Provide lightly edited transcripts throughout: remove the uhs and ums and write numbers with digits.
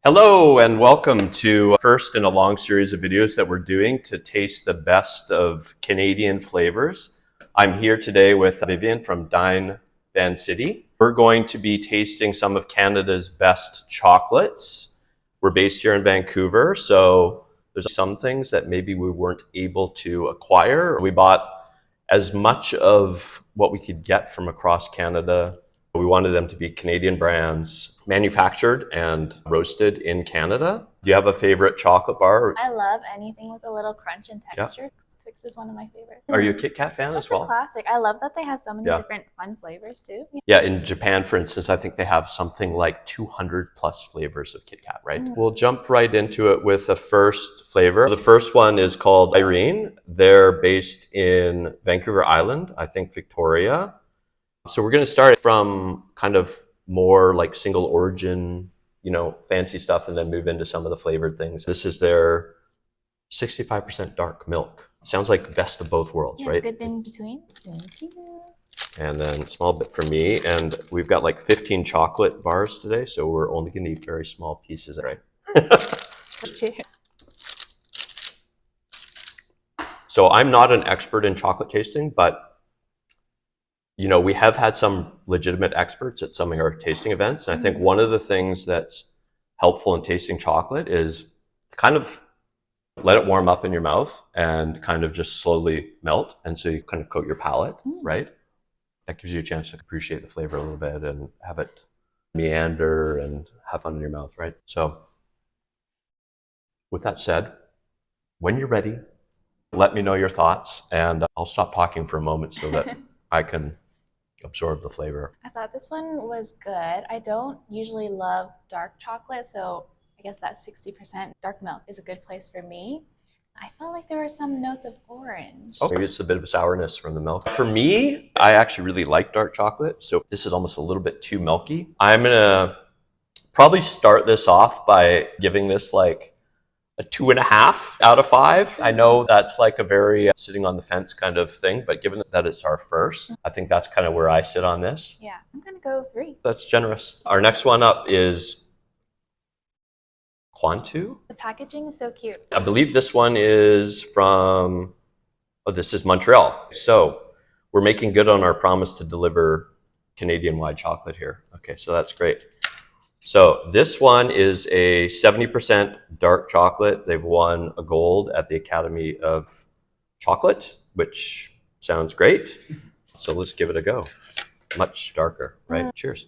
Hello and welcome to first in a long series of videos that we're doing to taste the best of Canadian flavors. I'm here today with Vivian from Dine Van City. We're going to be tasting some of Canada's best chocolates. We're based here in Vancouver, so there's some things that maybe we weren't able to acquire. We bought as much of what we could get from across Canada. We wanted them to be Canadian brands, manufactured and roasted in Canada. Do you have a favorite chocolate bar? I love anything with a little crunch and texture. Yeah. Twix is one of my favorites. Are you a Kit Kat fan That's as well? a classic. I love that they have so many different fun flavors too. Yeah, in Japan, for instance, I think they have something like 200 plus flavors of Kit Kat, right? We'll jump right into it with the first flavor. The first one is called Irene. They're based in Vancouver Island, I think Victoria. So we're going to start from kind of more like single origin, fancy stuff, and then move into some of the flavored things. This is their 65% dark milk. Sounds like best of both worlds, right? Good in between. Thank you. And then a small bit for me. And we've got like 15 chocolate bars today, so we're only going to eat very small pieces, right? So I'm not an expert in chocolate tasting, but we have had some legitimate experts at some of our tasting events. And I think one of the things that's helpful in tasting chocolate is kind of let it warm up in your mouth and kind of just slowly melt. And so you kind of coat your palate, right? That gives you a chance to appreciate the flavor a little bit and have it meander and have fun in your mouth, right? So with that said, when you're ready, let me know your thoughts and I'll stop talking for a moment so that I can absorb the flavor. I thought this one was good. I don't usually love dark chocolate, so I guess that 60% dark milk is a good place for me. I felt like there were some notes of orange. Oh, maybe it's a bit of a sourness from the milk. For me, I actually really like dark chocolate, so this is almost a little bit too milky. I'm gonna probably start this off by giving this like a 2.5 out of 5. I know that's like a very sitting on the fence kind of thing, but given that it's our first, I think that's kind of where I sit on this. Yeah, I'm gonna go 3. That's generous. Our next one up is Quantu. The packaging is so cute. I believe this one is from, this is Montreal. So we're making good on our promise to deliver Canadian-wide chocolate here. Okay, so that's great. So this one is a 70% dark chocolate. They've won a gold at the Academy of Chocolate, which sounds great. So let's give it a go. Much darker, right? Cheers.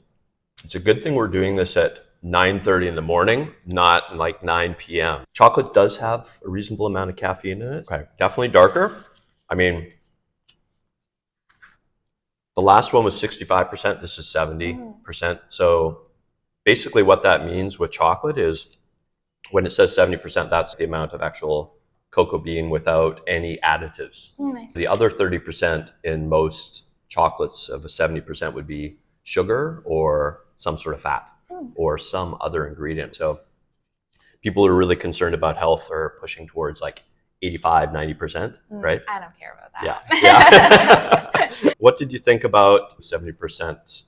It's a good thing we're doing this at 9:30 in the morning, not like 9 p.m. Chocolate does have a reasonable amount of caffeine in it. Okay, definitely darker. I mean, the last one was 65%. This is 70%. So basically what that means with chocolate is when it says 70%, that's the amount of actual cocoa bean without any additives. Nice. The other 30% in most chocolates of a 70% would be sugar or some sort of fat or some other ingredient. So people who are really concerned about health are pushing towards like 85, 90%, right? I don't care about that. Yeah. What did you think about 70%?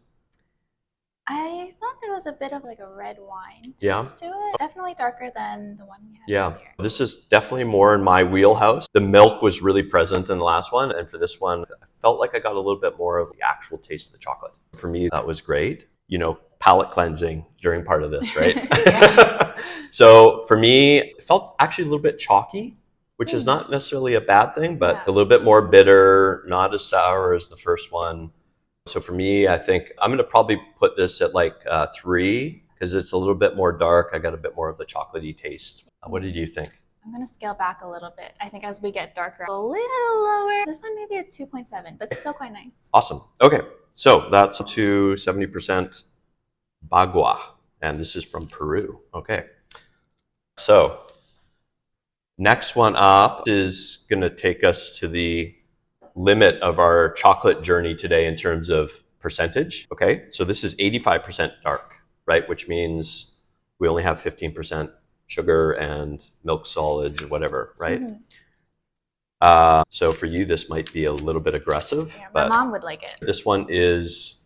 I thought there was a bit of like a red wine taste to it. Definitely darker than the one we had earlier. This is definitely more in my wheelhouse. The milk was really present in the last one. And for this one, I felt like I got a little bit more of the actual taste of the chocolate. For me, that was great. Palate cleansing during part of this, right? So for me, it felt actually a little bit chalky, which is not necessarily a bad thing, but a little bit more bitter, not as sour as the first one. So for me, I think I'm going to probably put this at like 3 because it's a little bit more dark. I got a bit more of the chocolatey taste. What did you think? I'm going to scale back a little bit. I think as we get darker, a little lower. This one maybe a 2.7, but still quite nice. Awesome. Okay, so that's to 70% Bagua, and this is from Peru. Okay, so next one up is going to take us to the limit of our chocolate journey today in terms of percentage. Okay, so this is 85% dark, right? Which means we only have 15% sugar and milk solids or whatever, right? So for you, this might be a little bit aggressive. Yeah, my but mom would like it. This one is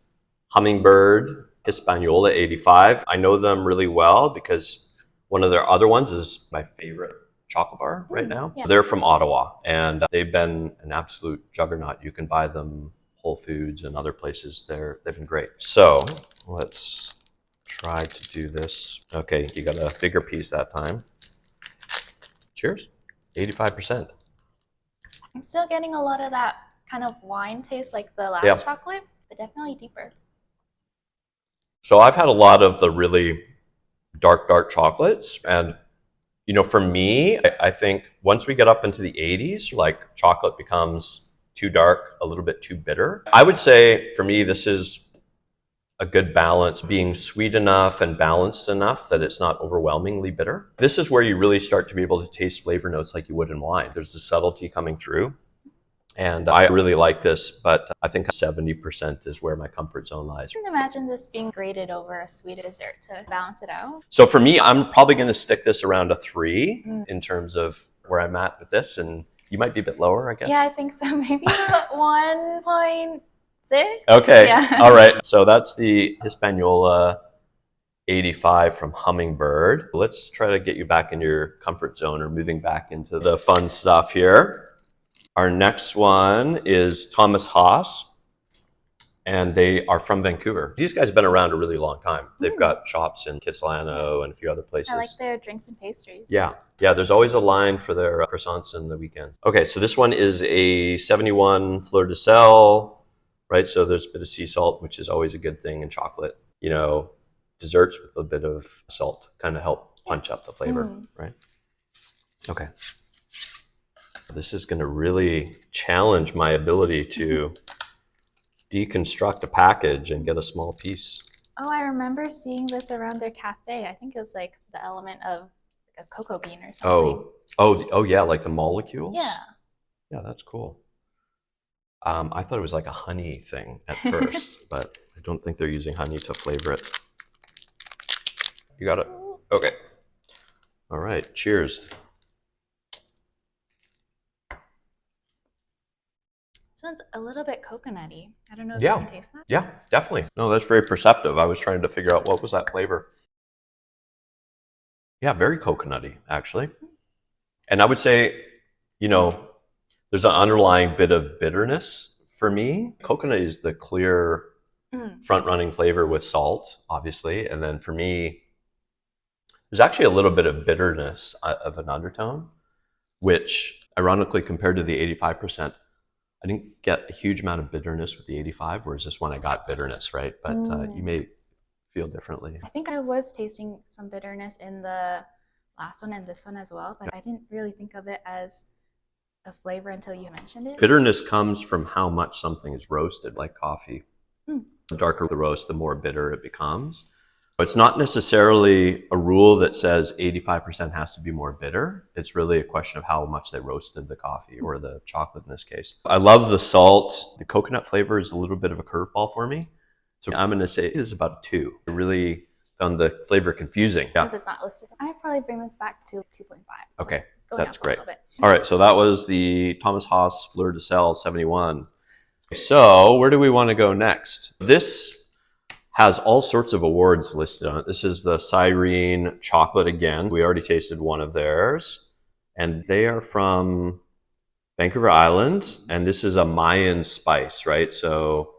Hummingbird Hispaniola 85. I know them really well because One of their other ones is my favorite chocolate bar right now. Yeah. They're from Ottawa, and they've been an absolute juggernaut. You can buy them Whole Foods and other places. They've been great. So let's try to do this. Okay, you got a bigger piece that time. Cheers. 85%. I'm still getting a lot of that kind of wine taste like the last chocolate, but definitely deeper. So I've had a lot of the really dark chocolates, and for me, I think once we get up into the 80s, like chocolate becomes too dark, a little bit too bitter. I would say for me, this is a good balance, being sweet enough and balanced enough that it's not overwhelmingly bitter. This is where you really start to be able to taste flavor notes like you would in wine. There's the subtlety coming through. And I really like this, but I think 70% is where my comfort zone lies. I can imagine this being grated over a sweet dessert to balance it out. So for me, I'm probably going to stick this around a 3 in terms of where I'm at with this. And you might be a bit lower, I guess. Yeah, I think so. Maybe 1.6. Okay. Yeah. All right. So that's the Hispaniola 85 from Hummingbird. Let's try to get you back in your comfort zone or moving back into the fun stuff here. Our next one is Thomas Haas, and they are from Vancouver. These guys have been around a really long time. They've got shops in Kitsilano and a few other places. I like their drinks and pastries. Yeah, there's always a line for their croissants in the weekend. Okay, so this one is a 71 fleur de sel, right? So there's a bit of sea salt, which is always a good thing in chocolate. Desserts with a bit of salt kind of help punch up the flavor, right? Okay. This is going to really challenge my ability to deconstruct a package and get a small piece. Oh, I remember seeing this around their cafe. I think it was like the element of a cocoa bean or something. Oh, yeah, like the molecules? Yeah. Yeah, that's cool. I thought it was like a honey thing at first, but I don't think they're using honey to flavor it. You got it? Okay. All right, cheers. This one's a little bit coconutty. I don't know if Yeah. you can taste that. Yeah, definitely. No, that's very perceptive. I was trying to figure out what was that flavor. Yeah, very coconutty, actually. And I would say, there's an underlying bit of bitterness for me. Coconut is the clear front-running flavor with salt, obviously. And then for me, there's actually a little bit of bitterness of an undertone, which ironically compared to the 85%, I didn't get a huge amount of bitterness with the 85, whereas this one I got bitterness, right? But you may feel differently. I think I was tasting some bitterness in the last one and this one as well, but I didn't really think of it as a flavor until you mentioned it. Bitterness comes from how much something is roasted, like coffee. The darker the roast, the more bitter it becomes. It's not necessarily a rule that says 85% has to be more bitter. It's really a question of how much they roasted the coffee or the chocolate in this case. I love the salt. The coconut flavor is a little bit of a curveball for me. So I'm going to say it is about a 2. I really found the flavor confusing. Yeah. Because it's not listed. I'd probably bring this back to 2.5. Okay, Go that's down for a great. little bit. All right, so that was the Thomas Haas Fleur de Sel 71. So where do we want to go next? This has all sorts of awards listed on it. This is the Cyrene chocolate again. We already tasted one of theirs, and they are from Vancouver Island, and this is a Mayan spice, right? So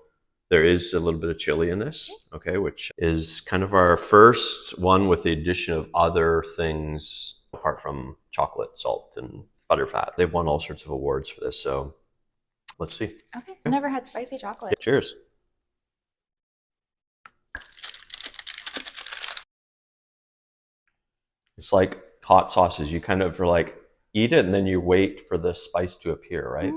there is a little bit of chili in this, okay, which is kind of our first one with the addition of other things apart from chocolate, salt, and butterfat. They've won all sorts of awards for this, so let's see. Okay, I've never had spicy chocolate. Cheers. It's like hot sauces. You kind of are like, eat it and then you wait for the spice to appear, right?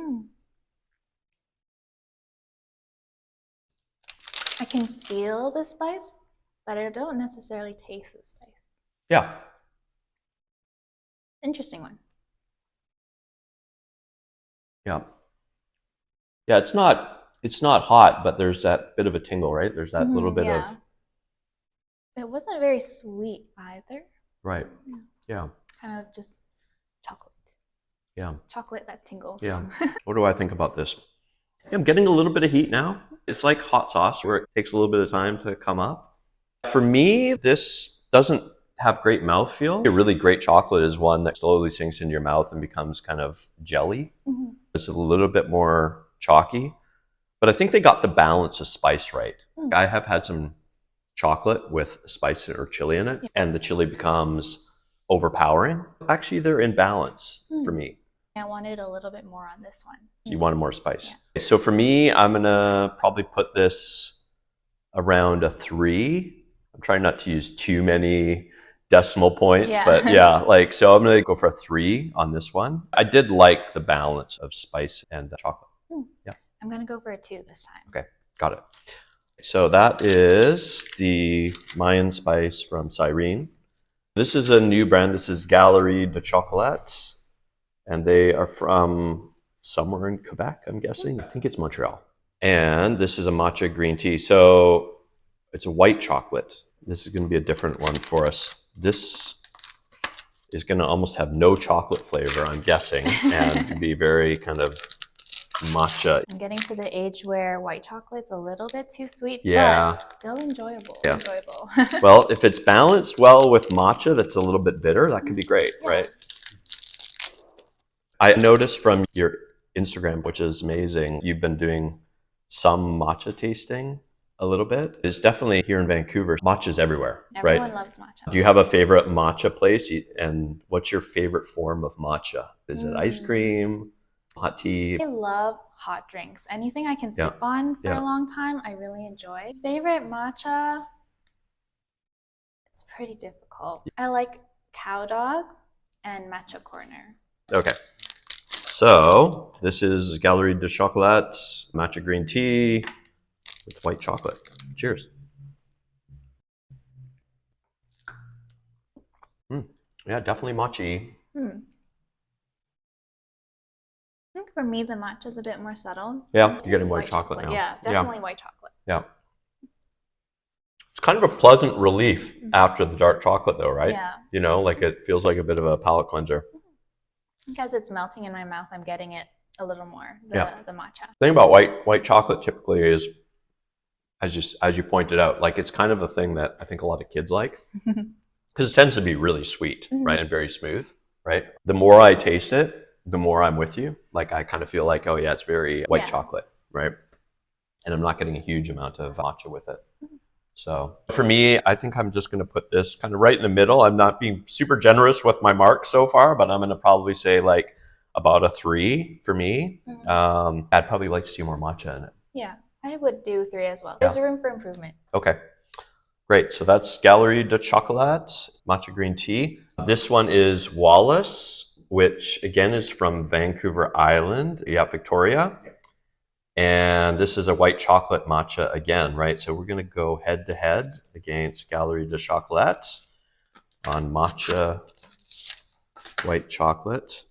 I can feel the spice, but I don't necessarily taste the spice. Yeah. Interesting one. Yeah. Yeah, it's not hot, but there's that bit of a tingle, right? There's that little bit of... It wasn't very sweet either. Right. Yeah. Kind of just chocolate. Yeah. Chocolate that tingles. Yeah. What do I think about this? I'm getting a little bit of heat now. It's like hot sauce where it takes a little bit of time to come up. For me, this doesn't have great mouthfeel. A really great chocolate is one that slowly sinks into your mouth and becomes kind of jelly. Mm-hmm. It's a little bit more chalky, but I think they got the balance of spice right. Mm. I have had some chocolate with spice or chili in it, and the chili becomes overpowering. Actually, they're in balance for me. I wanted a little bit more on this one. You wanted more spice. Yeah. So for me, I'm gonna probably put this around a 3. I'm trying not to use too many decimal points, but yeah, like, so I'm gonna go for a 3 on this one. I did like the balance of spice and chocolate. Yeah. I'm gonna go for a 2 this time. Okay, got it. So that is the Mayan spice from Cyrene. This is a new brand. This is Galerie de Chocolat, and they are from somewhere in Quebec, I'm guessing. I think it's Montreal. And this is a matcha green tea. So it's a white chocolate. This is going to be a different one for us. This is going to almost have no chocolate flavor, I'm guessing, and be very kind of matcha. I'm getting to the age where white chocolate's a little bit too sweet, yeah, but still enjoyable. Yeah. Enjoyable. Well, if it's balanced well with matcha that's a little bit bitter, that could be great, right? I noticed from your Instagram, which is amazing, you've been doing some matcha tasting a little bit. It's definitely here in Vancouver, matcha's everywhere, right? Everyone loves matcha. Do you have a favorite matcha place? And what's your favorite form of matcha? Is it ice cream, hot tea? I love hot drinks. Anything I can sip on for a long time, I really enjoy. Favorite matcha? It's pretty difficult. I like Cow Dog and Matcha Corner. Okay. So this is Galerie de Chocolat, matcha green tea with white chocolate. Cheers. Yeah, definitely matcha-y. I think for me, the matcha is a bit more subtle. Yeah, you're getting white chocolate now. Yeah, definitely white chocolate. Yeah. It's kind of a pleasant relief after the dark chocolate though, right? Yeah. You know, like it feels like a bit of a palate cleanser. Because it's melting in my mouth, I'm getting it a little more, the matcha. The thing about white chocolate typically is, as you pointed out, like it's kind of a thing that I think a lot of kids like. Because it tends to be really sweet, right? And very smooth, right? The more I taste it, the more I'm with you. Like I kind of feel like, oh yeah, it's very white chocolate, right? And I'm not getting a huge amount of matcha with it. So for me, I think I'm just going to put this kind of right in the middle. I'm not being super generous with my marks so far, but I'm going to probably say like about a 3 for me. I'd probably like to see more matcha in it. Yeah, I would do 3 as well. There's room for improvement. Okay. Great. So that's Galerie de Chocolat, matcha green tea. This one is Wallace, which again is from Vancouver Island. Yeah, Victoria. And this is a white chocolate matcha again, right? So we're going to go head to head against Galerie de Chocolat on matcha white chocolate.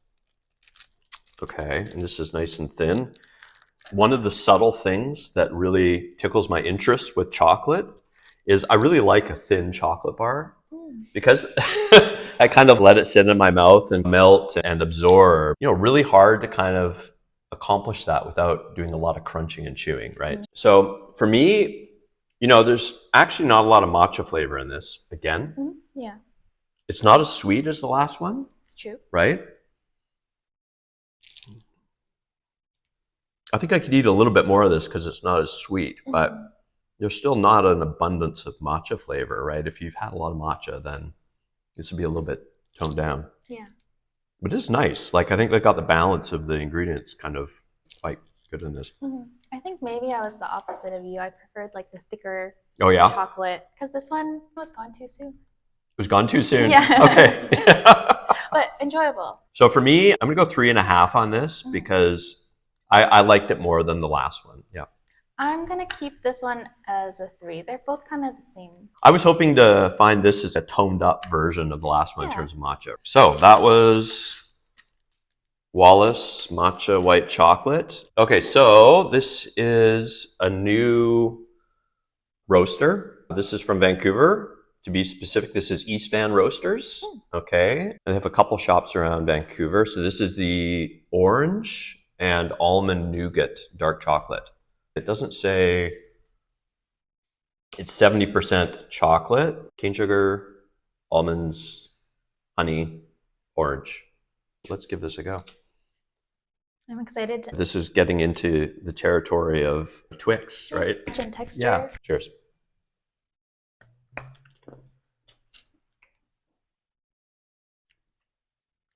Okay, and this is nice and thin. One of the subtle things that really tickles my interest with chocolate is I really like a thin chocolate bar because I kind of let it sit in my mouth and melt and absorb. You know, really hard to kind of accomplish that without doing a lot of crunching and chewing, right? So for me, you know, there's actually not a lot of matcha flavor in this, again. Yeah. It's not as sweet as the last one. It's true. Right? I think I could eat a little bit more of this because it's not as sweet, but there's still not an abundance of matcha flavor, right? If you've had a lot of matcha, then this would be a little bit toned down. Yeah. But it's nice. Like, I think they got the balance of the ingredients kind of quite good in this. I think maybe I was the opposite of you. I preferred like the thicker chocolate because this one was gone too soon. It was gone too soon? Yeah. Okay. But enjoyable. So for me, I'm going to go 3.5 on this because I liked it more than the last one. Yeah. I'm going to keep this one as a 3. They're both kind of the same. I was hoping to find this as a toned up version of the last one in terms of matcha. So that was Wallace Matcha White Chocolate. Okay, so this is a new roaster. This is from Vancouver. To be specific, this is East Van Roasters. Okay. And they have a couple shops around Vancouver. So this is the orange and almond nougat dark chocolate. It doesn't say, it's 70% chocolate, cane sugar, almonds, honey, orange. Let's give this a go. I'm excited to. This is getting into the territory of Twix, right? And texture. Yeah. Cheers.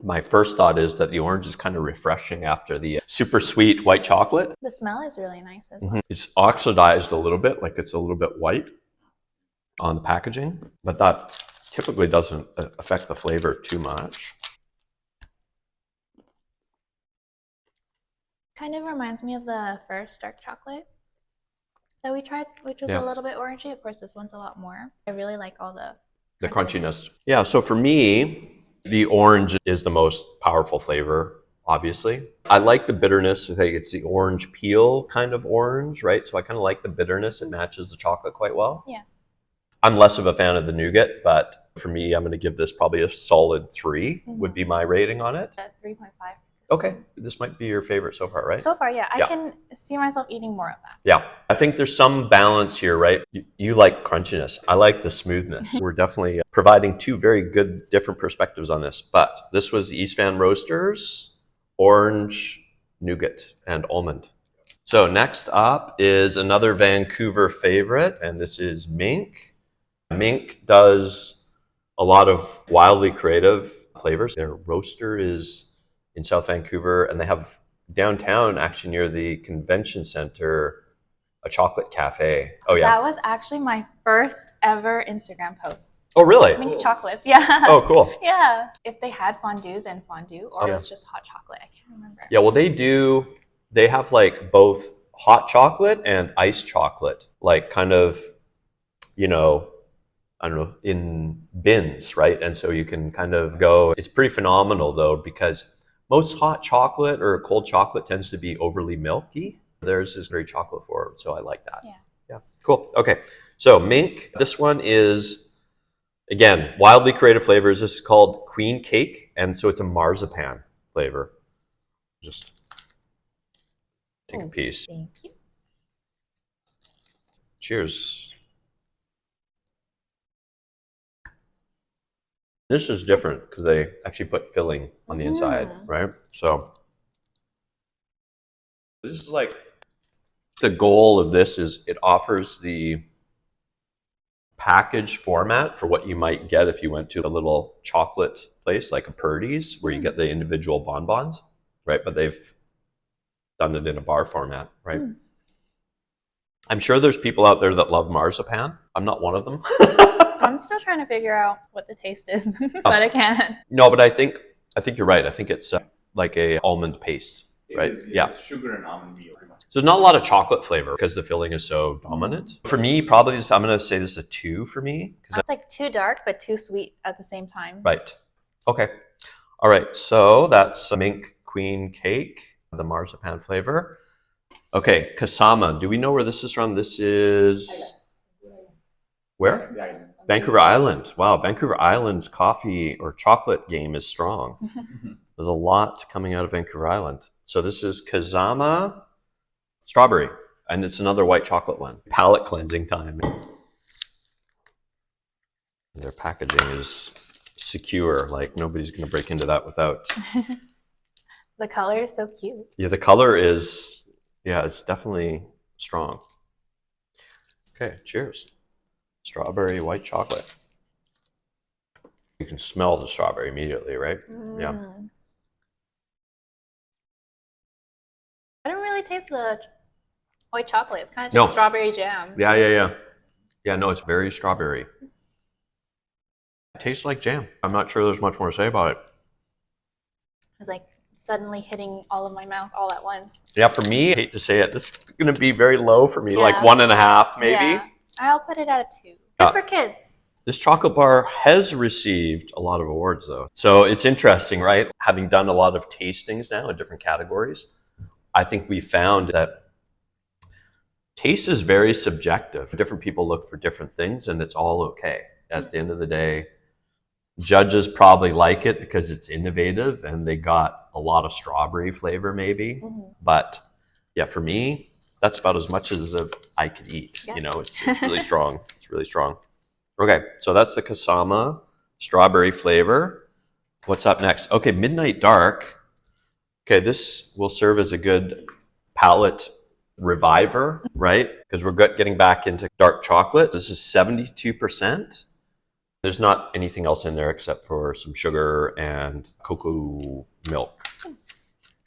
My first thought is that the orange is kind of refreshing after the super sweet white chocolate. The smell is really nice as well. It's oxidized a little bit, like it's a little bit white on the packaging, but that typically doesn't affect the flavor too much. Kind of reminds me of the first dark chocolate that we tried, which was a little bit orangey. Of course, this one's a lot more. I really like all the crunchiness. Yeah, so for me, the orange is the most powerful flavor, obviously. I like the bitterness. I think it's the orange peel kind of orange, right? So I kind of like the bitterness. It matches the chocolate quite well. Yeah. I'm less of a fan of the nougat, but for me, I'm going to give this probably a solid 3 would be my rating on it. 3.5. Okay, this might be your favorite so far, right? So far, yeah. I can see myself eating more of that. Yeah, I think there's some balance here, right? You like crunchiness. I like the smoothness. We're definitely providing two very good different perspectives on this, but this was East Van Roasters, orange, nougat, and almond. So next up is another Vancouver favorite, and this is Mink. Mink does a lot of wildly creative flavors. Their roaster is in South Vancouver, and they have downtown, actually near the convention center, a chocolate cafe. Oh yeah, that was actually my first ever Instagram post. Oh really? Mink chocolates, yeah. Oh cool. Yeah. If they had fondue, then fondue, or it was just hot chocolate. I can't remember. Yeah, well they have like both hot chocolate and iced chocolate, like kind of, I don't know, in bins, right? And so you can kind of go, it's pretty phenomenal though, because most hot chocolate or cold chocolate tends to be overly milky. Theirs is very chocolate forward, so I like that. Yeah, cool. Okay, so Mink, this one is, again, wildly creative flavors. This is called Queen Cake, and so it's a marzipan flavor. Just take a piece. Thank you. Cheers. This is different because they actually put filling on the inside, right? So this is like, the goal of this is it offers the package format for what you might get if you went to a little chocolate place like a Purdy's, where you get the individual bonbons, right? But they've done it in a bar format, right? I'm sure there's people out there that love marzipan. I'm not one of them. I'm still trying to figure out what the taste is, but I can't. No, but I think you're right. I think it's like a almond paste, right? It's sugar and almond meal. So there's not a lot of chocolate flavor because the filling is so dominant. For me, probably I'm going to say this is a 2 for me. It's like too dark, but too sweet at the same time. Right. Okay. All right. So that's a Mink Queen Cake, the marzipan flavor. Okay. Kasama. Do we know where this is from? This is... Where? Vancouver Island. Wow, Vancouver Island's coffee or chocolate game is strong. There's a lot coming out of Vancouver Island. So this is Kazama strawberry, and it's another white chocolate one. Palate cleansing time. Their packaging is secure, like nobody's going to break into that without. The color is so cute. Yeah, the color is, it's definitely strong. Okay, cheers. Strawberry white chocolate. You can smell the strawberry immediately, right? Yeah. I don't really taste the white chocolate. It's kind of just strawberry jam. Yeah, no, it's very strawberry. It tastes like jam. I'm not sure there's much more to say about it. It's like suddenly hitting all of my mouth all at once. Yeah, for me, I hate to say it, this is going to be very low for me, like 1.5 maybe. Yeah. I'll put it at a 2. Good for kids. This chocolate bar has received a lot of awards though. So it's interesting, right? Having done a lot of tastings now in different categories, I think we found that taste is very subjective. Different people look for different things, and it's all okay. At the end of the day, judges probably like it because it's innovative and they got a lot of strawberry flavor maybe. But yeah, for me, that's about as much as I could eat. It's really strong. It's really strong. Okay, so that's the Kasama strawberry flavor. What's up next? Okay, Midnight Dark. Okay, this will serve as a good palate reviver, right? Because we're getting back into dark chocolate. This is 72%. There's not anything else in there except for some sugar and cocoa milk.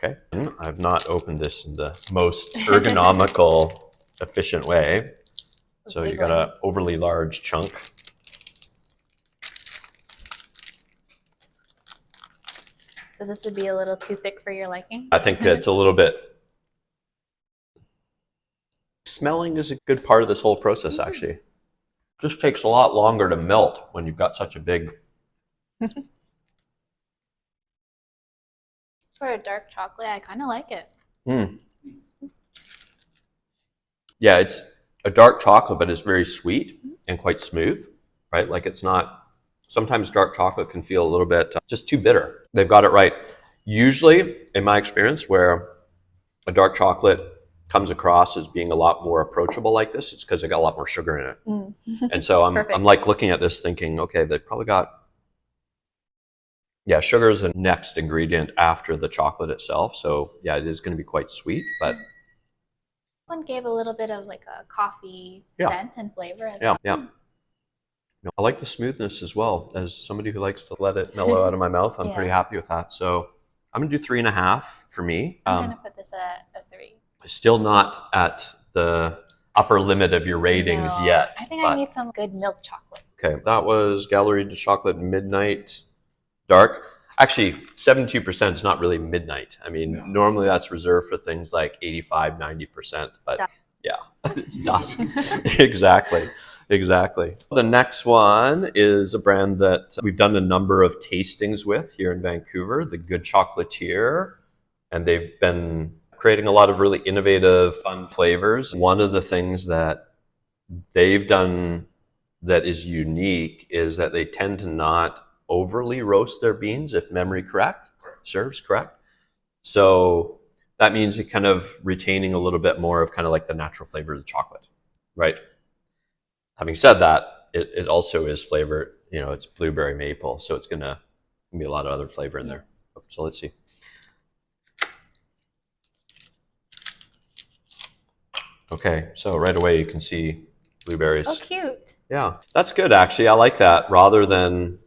Okay, I've not opened this in the most ergonomical, efficient way. So you got an overly large chunk. So this would be a little too thick for your liking? I think it's a little bit. Smelling is a good part of this whole process, actually. Just takes a lot longer to melt when you've got such a big. For a dark chocolate, I kind of like it. Yeah, it's a dark chocolate, but it's very sweet and quite smooth, right? Like it's not. Sometimes dark chocolate can feel a little bit just too bitter. They've got it right. Usually, in my experience, where a dark chocolate comes across as being a lot more approachable like this, it's because they got a lot more sugar in it. And so I'm like looking at this thinking, okay, they probably got, sugar is the next ingredient after the chocolate itself. So yeah, it is going to be quite sweet, but. One gave a little bit of like a coffee scent and flavor as well. Yeah. I like the smoothness as well. As somebody who likes to let it mellow out of my mouth, I'm pretty happy with that. So I'm going to do 3.5 for me. I'm going to put this at a 3. Still not at the upper limit of your ratings yet. I think I need some good milk chocolate. Okay, that was Gallery de Chocolate Midnight Dark. Actually, 72% is not really midnight. I mean, normally that's reserved for things like 85, 90%. But yeah, it's dusk. Exactly. The next one is a brand that we've done a number of tastings with here in Vancouver, the Good Chocolatier. And they've been creating a lot of really innovative, fun flavors. One of the things that they've done that is unique is that they tend to not overly roast their beans, if memory serves correct. So that means you're kind of retaining a little bit more of kind of like the natural flavor of the chocolate, right? Having said that, it also is flavored, it's blueberry maple, so it's going to be a lot of other flavor in there. So let's see. Okay, so right away you can see blueberries. Oh, cute. Yeah, that's good actually. I like that rather than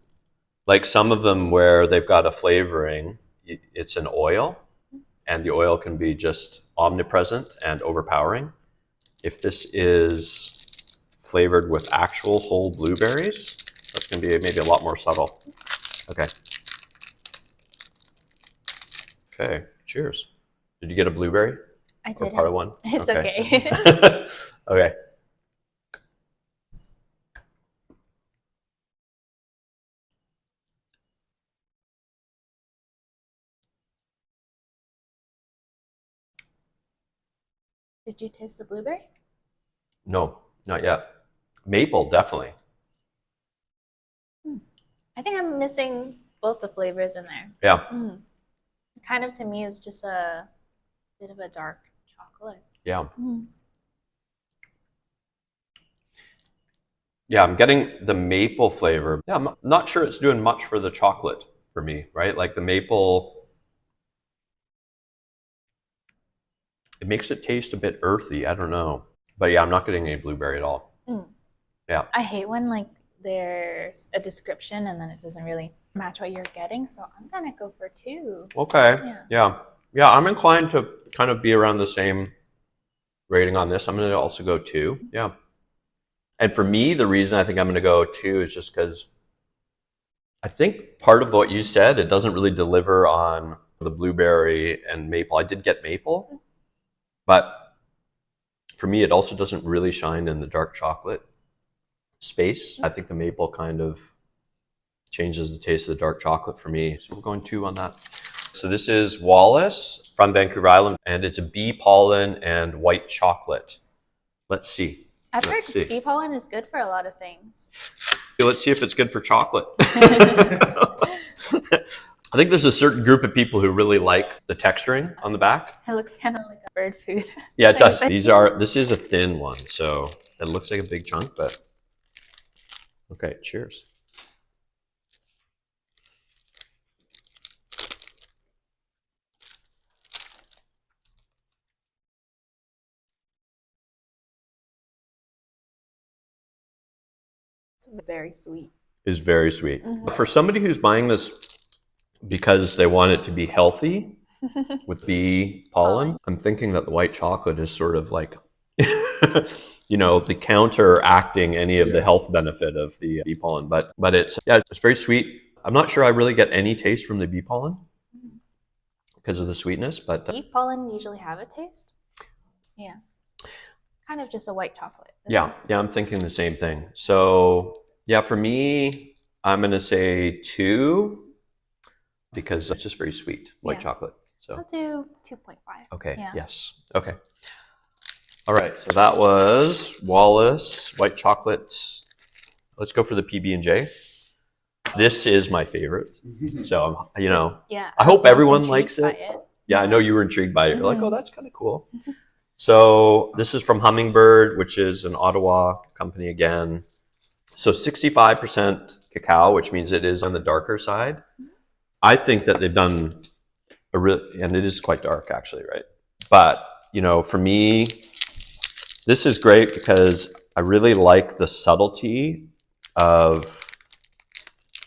like some of them where they've got a flavoring, it's an oil, and the oil can be just omnipresent and overpowering. If this is flavored with actual whole blueberries, that's going to be maybe a lot more subtle. Okay, cheers. Did you get a blueberry? I did. Part of one? It's okay. Okay. Did you taste the blueberry? No, not yet. Maple, definitely. I think I'm missing both the flavors in there. Yeah. Kind of to me is just a bit of a dark chocolate. Yeah. Yeah, I'm getting the maple flavor. Yeah, I'm not sure it's doing much for the chocolate for me, right? Like the maple, it makes it taste a bit earthy. I don't know. But yeah, I'm not getting any blueberry at all. Yeah. I hate when like there's a description and then it doesn't really match what you're getting. So I'm going to go for 2. Okay. Yeah, I'm inclined to kind of be around the same rating on this. I'm going to also go 2. Yeah. And for me, the reason I think I'm going to go 2 is just because I think part of what you said, it doesn't really deliver on the blueberry and maple. I did get maple, but for me, it also doesn't really shine in the dark chocolate space. I think the maple kind of changes the taste of the dark chocolate for me. So we're going 2 on that. So this is Wallace from Vancouver Island, and it's a bee pollen and white chocolate. Let's see. I've heard bee pollen is good for a lot of things. Let's see if it's good for chocolate. I think there's a certain group of people who really like the texturing on the back. It looks kind of like a bird food. Yeah, it does. This is a thin one, so it looks like a big chunk, but okay, cheers. It's very sweet. Is very sweet. For somebody who's buying this because they want it to be healthy with bee pollen, I'm thinking that the white chocolate is sort of like, you know, the counteracting any of the health benefit of the bee pollen. But it's, yeah, it's very sweet. I'm not sure I really get any taste from the bee pollen because of the sweetness, but bee pollen usually have a taste. Yeah, kind of just a white chocolate. Yeah, I'm thinking the same thing. So yeah, for me, I'm gonna say 2 because it's just very sweet white chocolate. So I'll do 2.5. Okay. Yeah. Yes. Okay. All right. So that was Wallace white chocolate. Let's go for the PB&J. This is my favorite. So you know, I hope everyone likes it. Yeah, I know you were intrigued by it. You're like, oh, that's kind of cool. So this is from Hummingbird, which is an Ottawa company again. So 65% cacao, which means it is on the darker side. I think that they've done a real, and it is quite dark actually, right? But, you know, for me, this is great because I really like the subtlety of,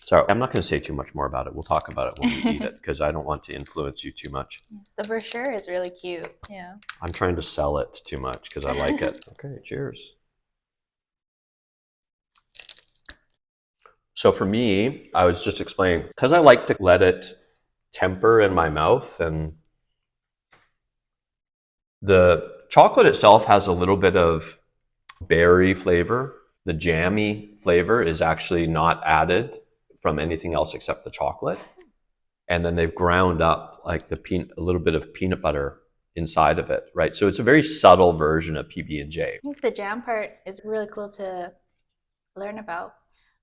sorry, I'm not going to say too much more about it. We'll talk about it when we eat it because I don't want to influence you too much. The brochure is really cute. Yeah. I'm trying to sell it too much because I like it. Okay, cheers. So for me, I was just explaining, because I like to let it temper in my mouth, and the chocolate itself has a little bit of berry flavor. The jammy flavor is actually not added from anything else except the chocolate. And then they've ground up like a little bit of peanut butter inside of it, right? So it's a very subtle version of PB&J. I think the jam part is really cool to learn about.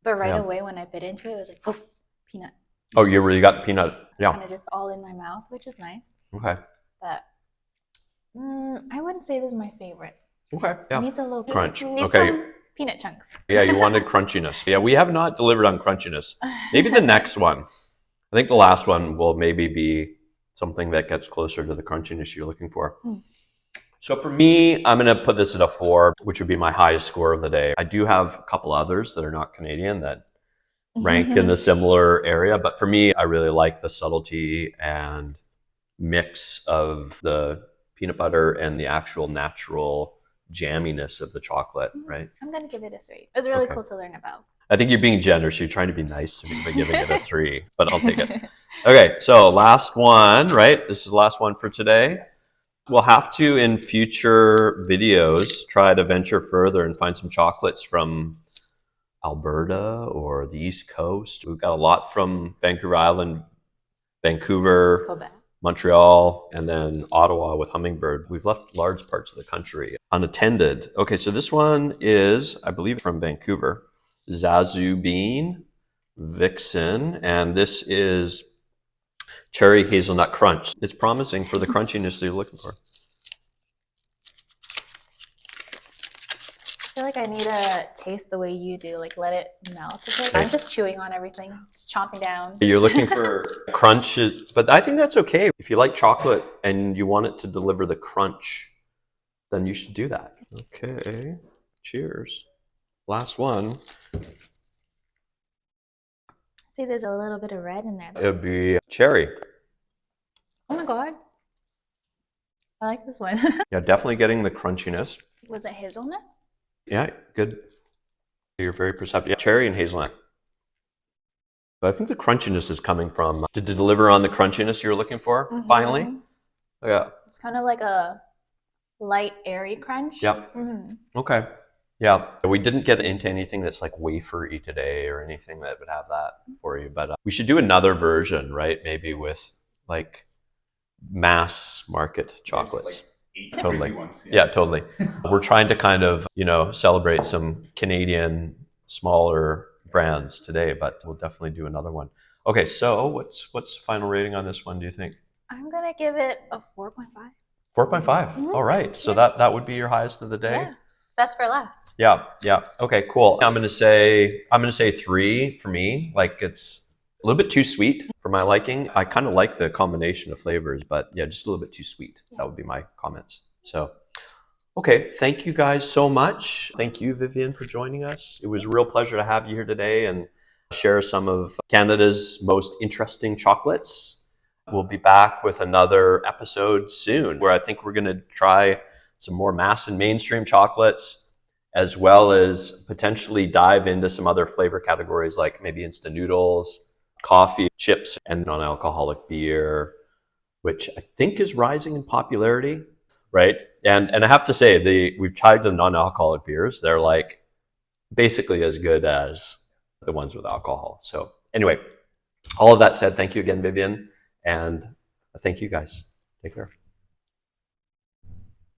But right away when I bit into it, it was like, poof, peanut. Oh, you really got the peanut? Yeah. Kind of just all in my mouth, which is nice. Okay. But I wouldn't say this is my favorite. Okay. Yeah. It needs a little crunch. Needs some peanut chunks. Yeah, you wanted crunchiness. Yeah, we have not delivered on crunchiness. Maybe the next one. I think the last one will maybe be something that gets closer to the crunchiness you're looking for. So for me, I'm going to put this at a 4, which would be my highest score of the day. I do have a couple others that are not Canadian that rank in the similar area. But for me, I really like the subtlety and mix of the peanut butter and the actual natural jamminess of the chocolate, right? I'm going to give it a 3. It was really cool to learn about. I think you're being generous. You're trying to be nice to me by giving it a 3, but I'll take it. Okay, so last one, right? This is the last one for today. We'll have to, in future videos, try to venture further and find some chocolates from Alberta or the East Coast. We've got a lot from Vancouver Island, Vancouver, Quebec, Montreal, and then Ottawa with Hummingbird. We've left large parts of the country unattended. Okay, so this one is, I believe, from Vancouver. Zazu Bean, Vixen, and this is Cherry Hazelnut Crunch. It's promising for the crunchiness that you're looking for. I feel like I need to taste the way you do, like let it melt a bit. I'm just chewing on everything, just chomping down. You're looking for crunch, but I think that's okay. If you like chocolate and you want it to deliver the crunch, then you should do that. Okay, cheers. Last one. See, there's a little bit of red in there. It would be cherry. Oh my God. I like this one. Yeah, definitely getting the crunchiness. Was it hazelnut? Yeah, good. You're very perceptive. Yeah, cherry and hazelnut. But I think the crunchiness is coming from, to deliver on the crunchiness you're looking for, finally. Yeah. It's kind of like a light, airy crunch. Yep. Okay. Yeah, we didn't get into anything that's like wafery today or anything that would have that for you. But we should do another version, right? Maybe with like mass market chocolates. Like totally. Ones, yeah, totally. We're trying to kind of, you know, celebrate some Canadian smaller brands today, but we'll definitely do another one. Okay, so what's the final rating on this one, do you think? I'm going to give it a 4.5. 4.5. All right. So that would be your highest of the day? Yeah. Best for last. Yeah. Okay, cool. I'm gonna say 3 for me. Like it's a little bit too sweet for my liking. I kind of like the combination of flavors, but yeah, just a little bit too sweet. That would be my comments. So, Okay, thank you guys so much. Thank you, Vivian, for joining us. It was a real pleasure to have you here today and share some of Canada's most interesting chocolates. We'll be back with another episode soon where I think we're going to try some more mass and mainstream chocolates, as well as potentially dive into some other flavor categories like maybe instant noodles, coffee, chips, and non-alcoholic beer, which I think is rising in popularity, right? And I have to say, we've tried the non-alcoholic beers. They're like basically as good as the ones with alcohol. So anyway, all of that said, thank you again, Vivian, and thank you guys. Take care.